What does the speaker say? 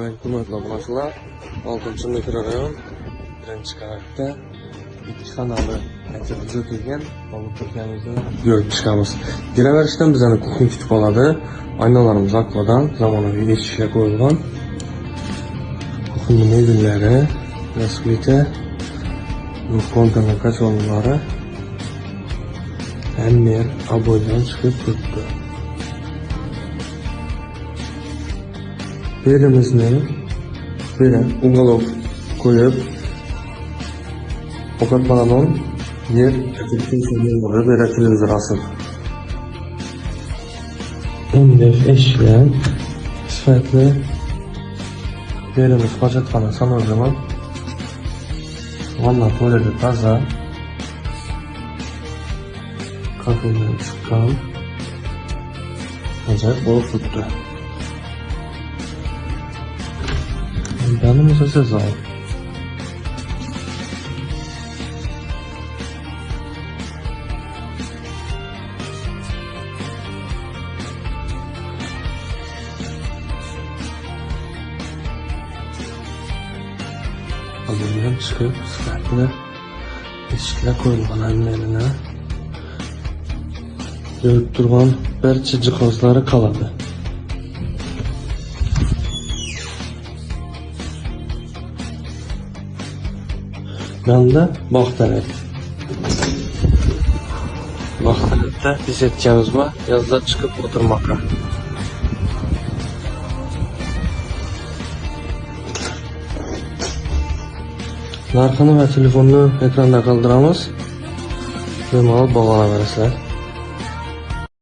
Hurmatli obunachilar, 6-mikrorayon 1-qavatda 2 kanalli video kelgan, olib turganimizni ko'rib chiqamiz. Kiraverishdan bizani kuxni kutib oladi. Aynalarimiz akvadan zamonaviy eshiklar qo'yilgan. Kuxni mebellari, rasmita, kontaner kachonlari hammer aboydan chiqib turibdi. Yerimizni böyle uголок koyup fakat balon yer böyle böyle televizör asıl. 15 eşya sıfatlı yerimiz hacetxona sanırım. Valla tuvaleti taza kafeden çıkan acayip bol tuttu. Yanımıza ses al. Alımdan çıkıp sıfatlı eşikler koyulgan önlerine görüp durgan barcha cihazları kaladı. Yanında bak tarafta biz etkenimiz var. Yazda çıkıp oturmakla. Narxını ve telefonunu ekranda kaldıramiz. Bemalol bağlanaverasizlar.